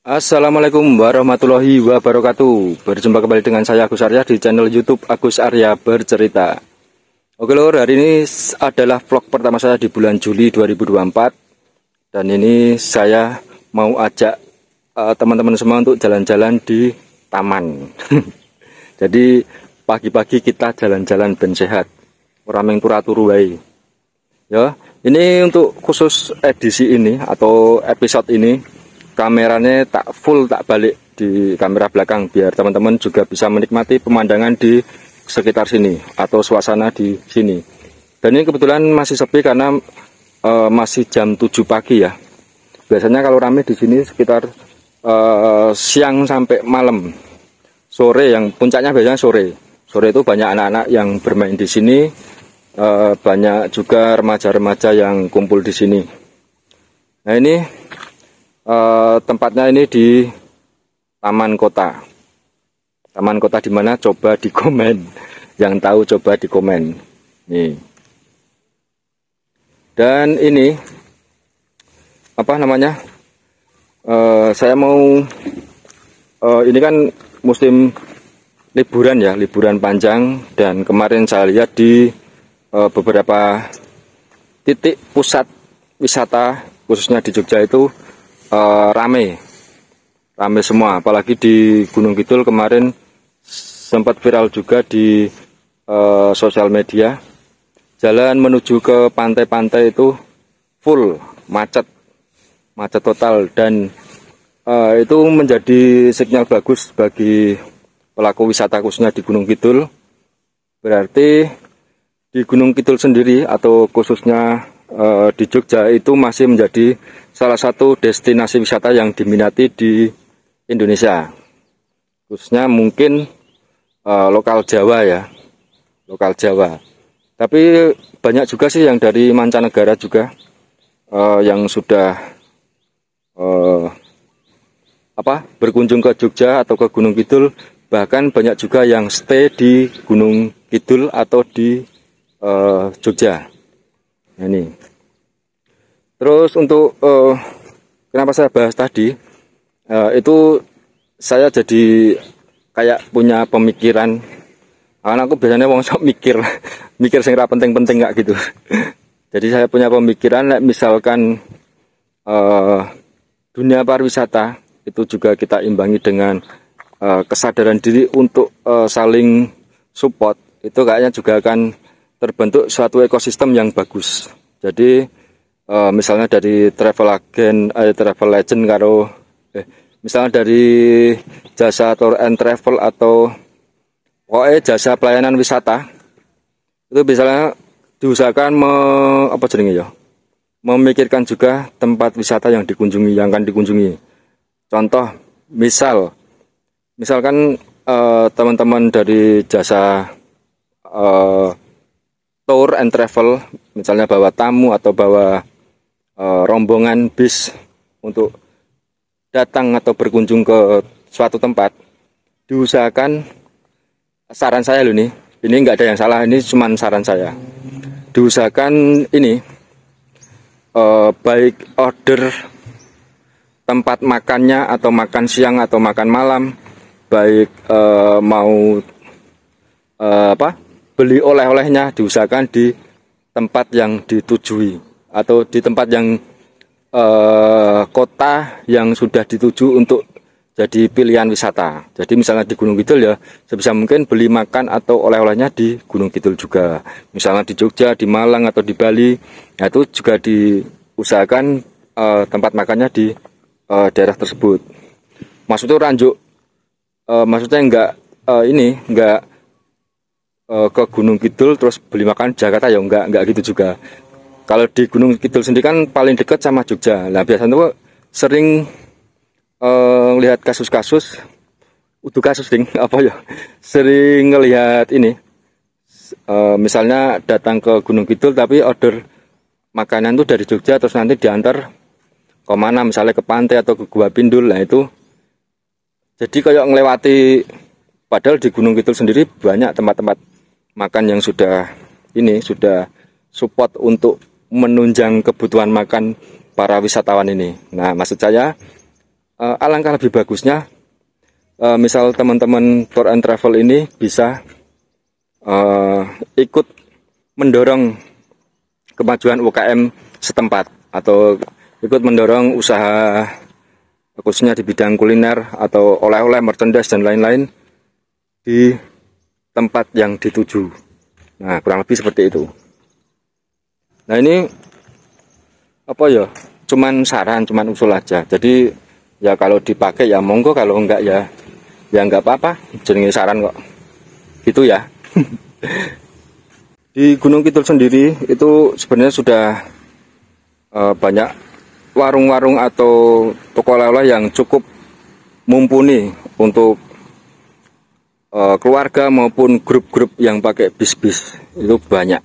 Assalamualaikum warahmatullahi wabarakatuh. Berjumpa kembali dengan saya Agus Arya di channel YouTube Agus Arya Bercerita. Oke lor, hari ini adalah vlog pertama saya di bulan Juli 2024. Dan ini saya mau ajak teman-teman semua untuk jalan-jalan di taman. Jadi pagi-pagi kita jalan-jalan ben sehat. Rameng turu wae. Ya, ini untuk khusus edisi ini atau episode ini, kameranya tak full, tak balik di kamera belakang biar teman-teman juga bisa menikmati pemandangan di sekitar sini atau suasana di sini. Dan ini kebetulan masih sepi karena masih jam 7 pagi ya. Biasanya kalau rame di sini sekitar siang sampai malam. Sore, yang puncaknya biasanya sore. Sore itu banyak anak-anak yang bermain di sini. Banyak juga remaja-remaja yang kumpul di sini. Nah ini tempatnya ini di Taman Kota. Taman Kota di mana? Coba di komen. Yang tahu coba di komen. Nih. Dan ini apa namanya? Saya mau ini kan musim liburan ya, liburan panjang, dan kemarin saya lihat di beberapa titik pusat wisata khususnya di Jogja itu rame semua, apalagi di Gunung Kidul kemarin sempat viral juga di sosial media. Jalan menuju ke pantai-pantai itu full macet total, dan itu menjadi sinyal bagus bagi pelaku wisata khususnya di Gunung Kidul. Berarti di Gunung Kidul sendiri atau khususnya di Jogja itu masih menjadi salah satu destinasi wisata yang diminati di Indonesia, khususnya mungkin lokal Jawa ya, lokal Jawa. Tapi banyak juga sih yang dari mancanegara juga yang sudah berkunjung ke Jogja atau ke Gunung Kidul. Bahkan banyak juga yang stay di Gunung Kidul atau di Jogja. Nah, ini. Terus untuk kenapa saya bahas tadi, itu saya jadi kayak punya pemikiran. Karena aku biasanya wong sok mikir sing ra penting-penting gak gitu. Jadi saya punya pemikiran, misalkan dunia pariwisata itu juga kita imbangi dengan kesadaran diri untuk saling support. Itu kayaknya juga akan terbentuk suatu ekosistem yang bagus. Jadi misalnya dari travel legend karo misalnya dari jasa tour and travel atau jasa pelayanan wisata, itu misalnya diusahakan memikirkan juga tempat wisata yang dikunjungi, yang akan dikunjungi. Contoh misalkan teman-teman dari jasa tour and travel, misalnya bawa tamu atau bawa rombongan bis untuk datang atau berkunjung ke suatu tempat, diusahakan, saran saya loh nih, ini nggak ada yang salah, ini cuma saran saya, diusahakan ini baik order tempat makannya atau makan siang atau makan malam, baik mau beli oleh-olehnya, diusahakan di tempat yang ditujui atau di tempat yang kota yang sudah dituju untuk jadi pilihan wisata. Jadi misalnya di Gunung Kidul ya, sebisa mungkin beli makan atau oleh-olehnya di Gunung Kidul juga. Misalnya di Jogja, di Malang atau di Bali, nah itu juga diusahakan tempat makannya di daerah tersebut. Maksudnya ranjuk, maksudnya enggak ke Gunung Kidul terus beli makan Jakarta ya, enggak gitu juga. Kalau di Gunung Kidul sendiri kan paling dekat sama Jogja. Nah biasanya tuh sering lihat kasus-kasus sering ngelihat ini, misalnya datang ke Gunung Kidul tapi order makanan tuh dari Jogja terus nanti diantar ke mana, misalnya ke pantai atau ke Gua Pindul. Nah itu jadi kayak ngelewati, padahal di Gunung Kidul sendiri banyak tempat-tempat makan yang sudah support untuk menunjang kebutuhan makan para wisatawan ini. Nah, maksud saya alangkah lebih bagusnya misal teman-teman tour and travel ini bisa ikut mendorong kemajuan UKM setempat atau ikut mendorong usaha khususnya di bidang kuliner atau oleh-oleh, merchandise dan lain-lain di tempat yang dituju. Nah, kurang lebih seperti itu. Nah, ini apa ya? Cuman saran, cuman usul aja. Jadi ya kalau dipakai ya monggo, kalau enggak ya enggak apa-apa. Jenenge saran kok. Gitu ya. Di Gunung Kidul sendiri itu sebenarnya sudah banyak warung-warung atau toko oleh-oleh yang cukup mumpuni untuk keluarga maupun grup-grup yang pakai bis-bis, itu banyak.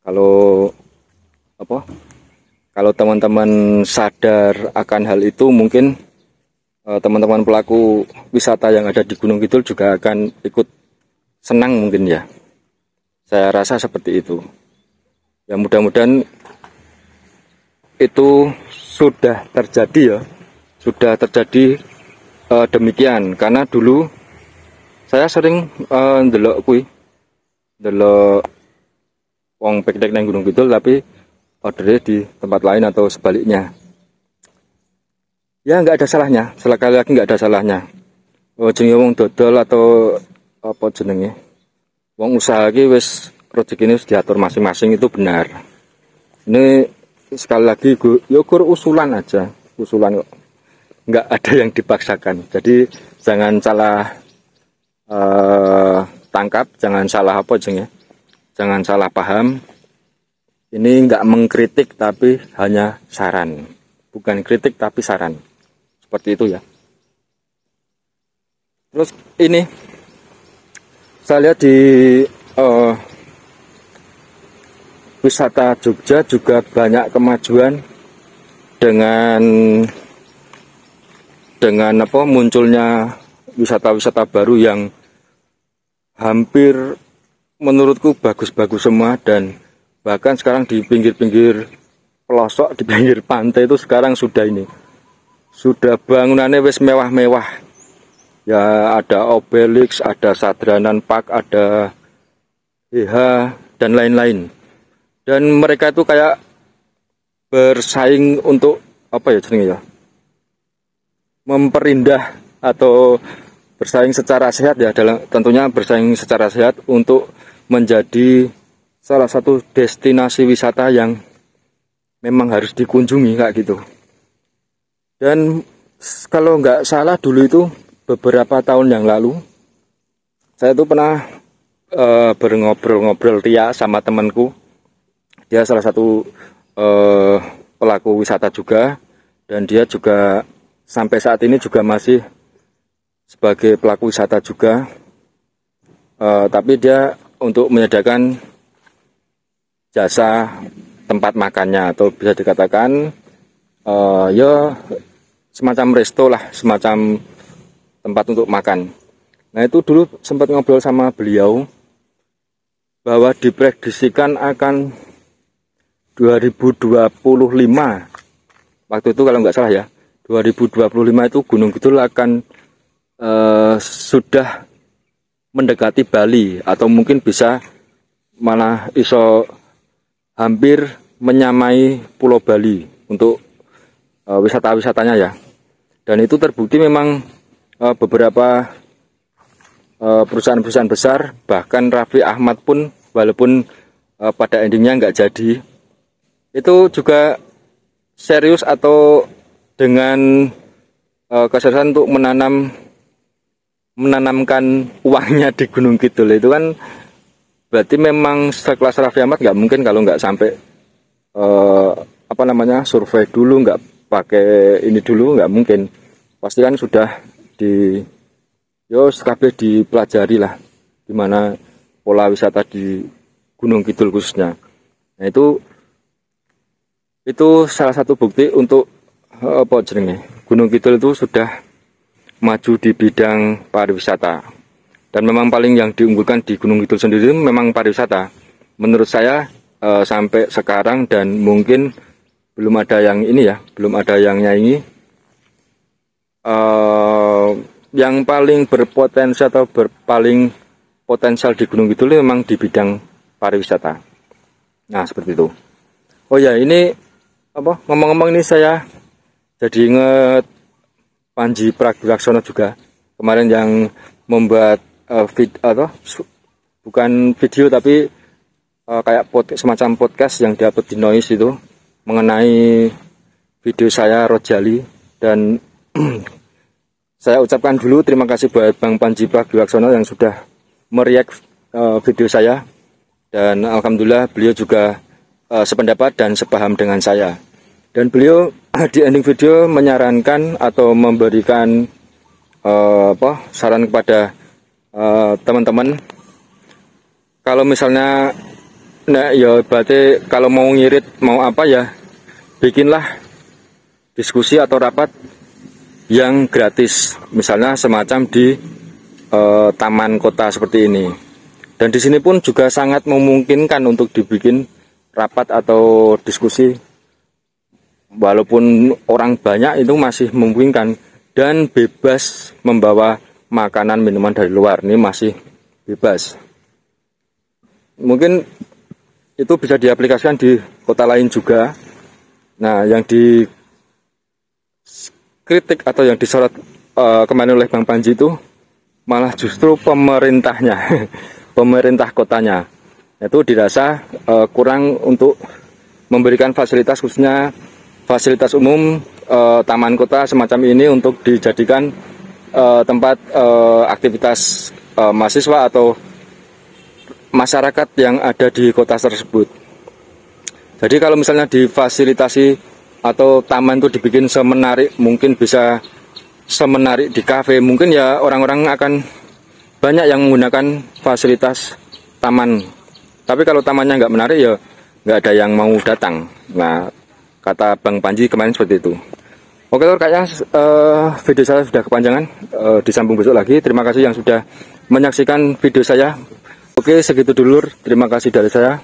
Kalau teman-teman sadar akan hal itu, mungkin teman-teman pelaku wisata yang ada di Gunung Kidul juga akan ikut senang mungkin ya. Saya rasa seperti itu. Ya mudah-mudahan itu sudah terjadi ya. Sudah terjadi demikian, karena dulu saya sering ndelok wong piknik nang Gunung Kidul tapi ordernya di tempat lain atau sebaliknya. Ya nggak ada salahnya, sekali lagi nggak ada salahnya. Jenenge wong dodol atau apa jenenge? Wong usaha iki wis rezekine diatur masing-masing, itu benar. Ini sekali lagi ukur usulan aja, usulan kok. Nggak ada yang dipaksakan. Jadi jangan salah tangkap, jangan salah apa jenenge? Jangan salah paham. Ini nggak mengkritik tapi hanya saran. Bukan kritik tapi saran. Seperti itu ya. Terus ini saya lihat di wisata Jogja juga banyak kemajuan dengan munculnya wisata-wisata baru yang hampir menurutku bagus-bagus semua, dan bahkan sekarang di pinggir-pinggir pelosok, di pinggir pantai itu sekarang sudah bangunannya wis mewah-mewah ya, ada Obelix, ada Sadranan Park, ada EH dan lain-lain, dan mereka itu kayak bersaing untuk apa ya jenenge ya, memperindah atau bersaing secara sehat ya, tentunya bersaing secara sehat untuk menjadi salah satu destinasi wisata yang memang harus dikunjungi kayak gitu. Dan kalau nggak salah dulu itu beberapa tahun yang lalu saya tuh pernah berobrol-ngobrol sama temanku. Dia salah satu pelaku wisata juga, dan dia juga sampai saat ini juga masih sebagai pelaku wisata juga, tapi dia untuk menyediakan jasa tempat makannya, atau bisa dikatakan ya semacam resto lah, semacam tempat untuk makan. Nah itu dulu sempat ngobrol sama beliau bahwa diprediksikan akan 2025, waktu itu kalau nggak salah ya, 2025 itu Gunung Kidul akan sudah mendekati Bali, atau mungkin bisa malah iso hampir menyamai Pulau Bali untuk wisata-wisatanya ya. Dan itu terbukti memang beberapa perusahaan-perusahaan besar, bahkan Raffi Ahmad pun walaupun pada endingnya nggak jadi, itu juga serius atau dengan keseriusan untuk menanamkan uangnya di Gunung Kidul. Itu kan berarti memang sekelas Raffi Ahmad nggak mungkin kalau nggak sampai survei dulu, nggak pakai ini dulu, nggak mungkin. Pasti kan sudah dipelajari lah gimana pola wisata di Gunung Kidul khususnya. Nah itu salah satu bukti untuk Gunung Kidul itu sudah maju di bidang pariwisata. Dan memang paling yang diunggulkan di Gunung Kidul sendiri memang pariwisata. Menurut saya sampai sekarang, dan mungkin belum ada yang nyaingi, yang paling berpotensi atau paling potensial di Gunung Kidul memang di bidang pariwisata. Nah, seperti itu. Oh ya, ini apa? Ngomong-ngomong ini saya jadi inget Panji Pragiwaksono juga. Kemarin yang membuat bukan video tapi kayak semacam podcast yang diupload di Noise itu mengenai video saya Rojali, dan saya ucapkan dulu terima kasih buat Bang Panji Pragiwaksono yang sudah mereact video saya, dan alhamdulillah beliau juga sependapat dan sepaham dengan saya, dan beliau di ending video menyarankan atau memberikan saran kepada teman-teman kalau misalnya ya berarti kalau mau ngirit mau apa ya bikinlah diskusi atau rapat yang gratis, misalnya semacam di taman kota seperti ini. Dan di sini pun juga sangat memungkinkan untuk dibikin rapat atau diskusi, walaupun orang banyak itu masih memungkinkan, dan bebas membawa makanan minuman dari luar, ini masih bebas. Mungkin itu bisa diaplikasikan di kota lain juga. Nah, yang dikritik atau yang disorot kemarin oleh Bang Panji itu malah justru pemerintahnya, pemerintah kotanya. Itu dirasa kurang untuk memberikan fasilitas, khususnya fasilitas umum taman kota semacam ini untuk dijadikan tempat aktivitas mahasiswa atau masyarakat yang ada di kota tersebut. Jadi kalau misalnya difasilitasi atau taman itu dibikin semenarik, mungkin bisa semenarik di kafe, mungkin ya orang-orang akan banyak yang menggunakan fasilitas taman. Tapi kalau tamannya nggak menarik ya nggak ada yang mau datang. Nah, kata Bang Panji kemarin seperti itu. Oke lor, kayaknya video saya sudah kepanjangan, disambung besok lagi. Terima kasih yang sudah menyaksikan video saya. Oke, segitu dulu, terima kasih dari saya.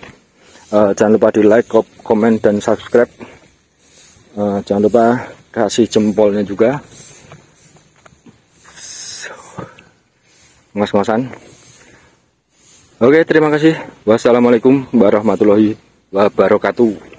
Jangan lupa di like, komen, dan subscribe. Jangan lupa kasih jempolnya juga. Ngos-ngosan. Oke, terima kasih. Wassalamualaikum warahmatullahi wabarakatuh.